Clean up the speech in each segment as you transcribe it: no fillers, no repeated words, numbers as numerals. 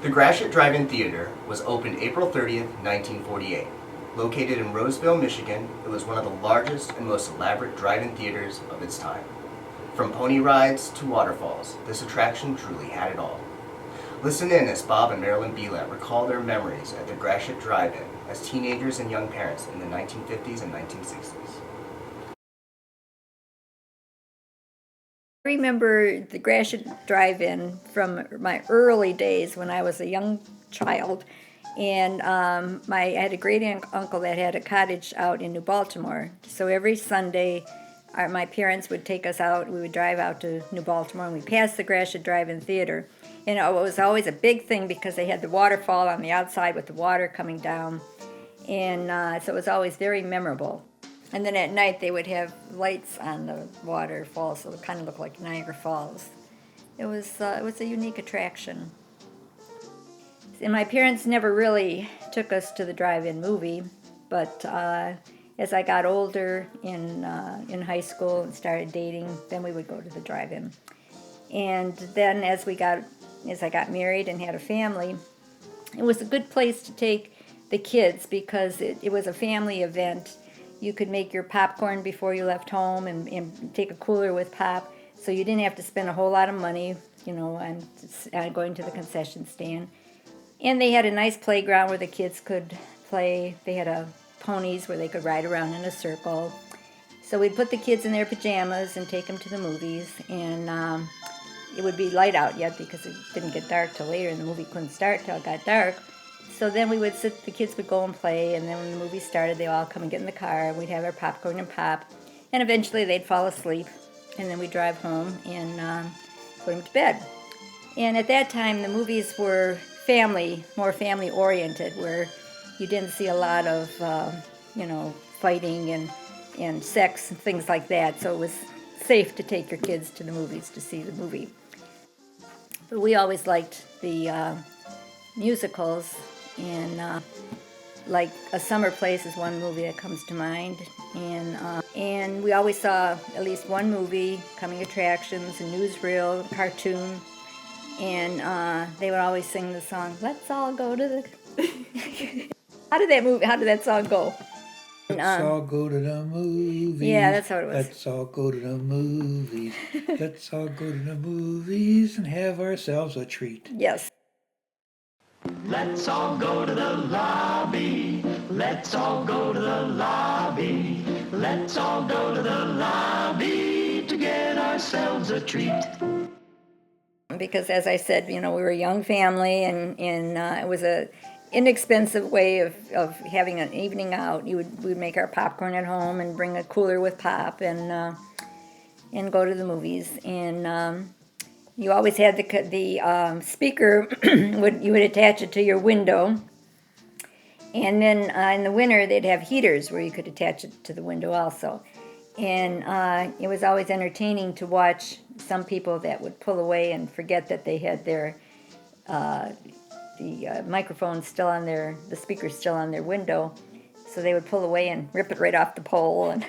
The Gratiot Drive-In Theater was opened April 30th, 1948. Located in Roseville, Michigan, it was one of the largest and most elaborate drive-in theaters of its time. From pony rides to waterfalls, this attraction truly had it all. Listen in as Bob and Marilyn Beelat recall their memories at the Gratiot Drive-In as teenagers and young parents in the 1950s and 1960s. I remember the Gratiot Drive-In from my early days when I was a young child, and I had a great uncle that had a cottage out in New Baltimore. So every Sunday, my parents would take us out. We would drive out to New Baltimore, and we passed the Gratiot Drive-In Theater. And it was always a big thing because they had the waterfall on the outside with the water coming down, and so it was always very memorable. And then at night they would have lights on the waterfall, so it kind of looked like Niagara Falls. It was a unique attraction. And my parents never really took us to the drive-in movie, but as I got older in high school and started dating, then we would go to the drive-in. And then as I got married and had a family, it was a good place to take the kids because it was a family event. You could make your popcorn before you left home and take a cooler with pop, so you didn't have to spend a whole lot of money, on going to the concession stand. And they had a nice playground where the kids could play. They had ponies where they could ride around in a circle. So we'd put the kids in their pajamas and take them to the movies, and it would be light out yet because it didn't get dark till later, and the movie couldn't start till it got dark. So then the kids would go and play, and then when the movie started, they'd all come and get in the car, and we'd have our popcorn and pop, and eventually they'd fall asleep, and then we'd drive home and put them to bed. And at that time, the movies were more family-oriented, where you didn't see a lot of, fighting and sex and things like that, so it was safe to take your kids to the movies to see the movie. But we always liked the musicals, and like A Summer Place is one movie that comes to mind, and we always saw at least one movie, coming attractions, a newsreel, cartoon, and they would always sing the song, "Let's all go to the..." How did that song go? Let's all go to the movies. Yeah, that's how it was. Let's all go to the movies. Let's all go to the movies and have ourselves a treat. Yes. Let's all go to the lobby. Let's all go to the lobby. Let's all go to the lobby to get ourselves a treat. Because as I said, we were a young family, and it was a inexpensive way of having an evening out. We'd make our popcorn at home and bring a cooler with pop and go to the movies. And you always had the speaker. You would attach it to your window, and then in the winter they'd have heaters where you could attach it to the window also. And it was always entertaining to watch some people that would pull away and forget that they had their the microphone still on the speaker still on their window, so they would pull away and rip it right off the pole, and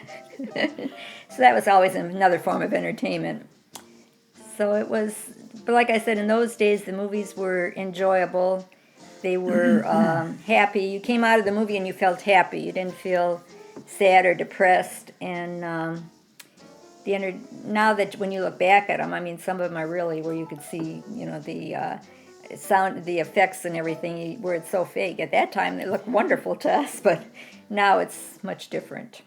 so that was always another form of entertainment. So it was, but like I said, in those days the movies were enjoyable. They were happy. You came out of the movie and you felt happy. You didn't feel sad or depressed. And now that when you look back at them, I mean, some of them are really where you could see, the sound, the effects and everything, where it's so fake. At that time, they looked wonderful to us, but now it's much different.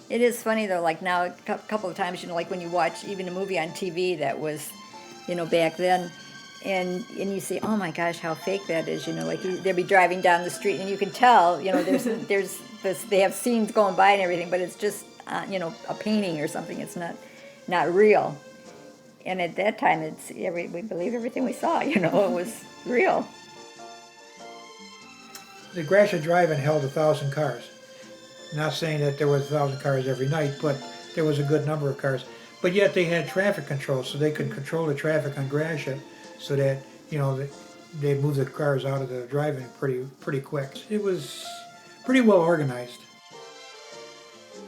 It is funny though, like now a couple of times, like when you watch even a movie on TV that was, back then, and you see, oh my gosh, how fake that is, like they'll be driving down the street and you can tell, there's this, they have scenes going by and everything, but it's just, a painting or something. It's not real. And at that time, we believed everything we saw, it was real. The Gratiot Drive-In held 1,000 cars. Not saying that there was 1,000 cars every night, but there was a good number of cars. But yet they had traffic control, so they could control the traffic on Gratiot, so that they moved the cars out of the drive-in pretty quick. It was pretty well organized.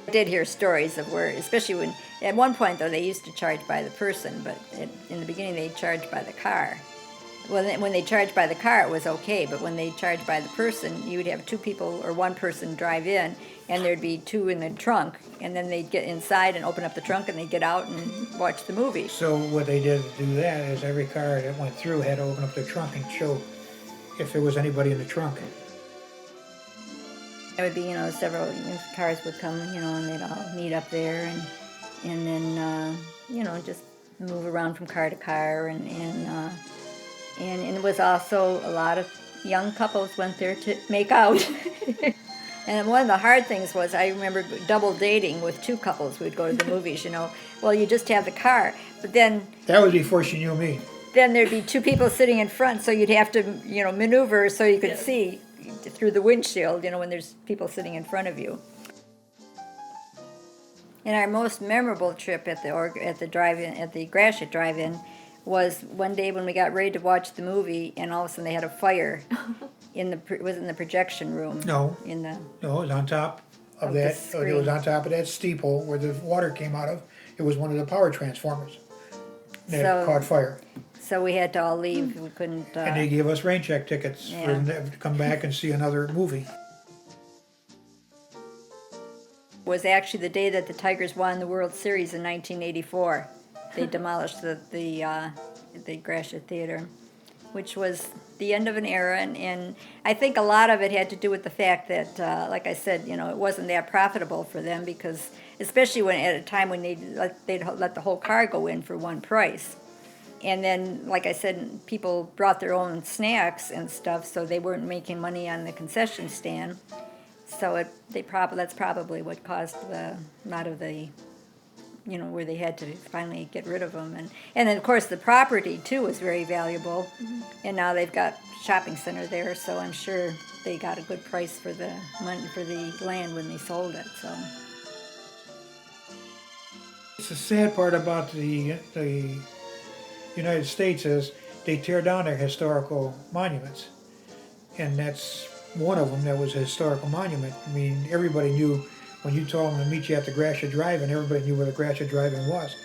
I did hear stories of where, especially when, at one point though, they used to charge by the person, but in the beginning they charged by the car. when they charged by the car, it was okay, but when they charged by the person, you would have two people or one person drive in, and there'd be two in the trunk, and then they'd get inside and open up the trunk, and they'd get out and watch the movie. So what they did to do that is every car that went through had to open up their trunk and show if there was anybody in the trunk. It would be, several cars would come, and they'd all meet up there, and then, just move around from car to car, and it was also a lot of young couples went there to make out. And one of the hard things was, I remember double dating with two couples. We'd go to the movies, Well, you just have the car, but then That was before she knew me. then there'd be two people sitting in front, so you'd have to, maneuver so you could see through the windshield, when there's people sitting in front of you. And our most memorable trip at the drive-in, at the Gratiot drive-in, was one day when we got ready to watch the movie, and all of a sudden they had a fire it was in the projection room. No. No, it was on top of Of the that. It screen. was on top of that steeple where the water came out of. It was one of the power transformers that So- caught fire. So we had to all leave. We couldn't. And they gave us rain check tickets for Yeah. them to come back and see another movie. Was actually the day that the Tigers won the World Series in 1984. They demolished the Gratiot Theater, which was the end of an era, and I think a lot of it had to do with the fact that, like I said, it wasn't that profitable for them, because especially at a time when they'd let the whole car go in for one price. And then, like I said, people brought their own snacks and stuff, so they weren't making money on the concession stand. So that's probably what caused a lot of the, where they had to finally get rid of them. And then, of course, the property, too, was very valuable. And now they've got shopping center there, so I'm sure they got a good price for the money, for the land when they sold it. So It's the sad part about the United States is they tear down their historical monuments. And that's one of them that was a historical monument. I mean, everybody knew when you told them to meet you at the Gratiot Drive-In, everybody knew where the Gratiot Drive-In was.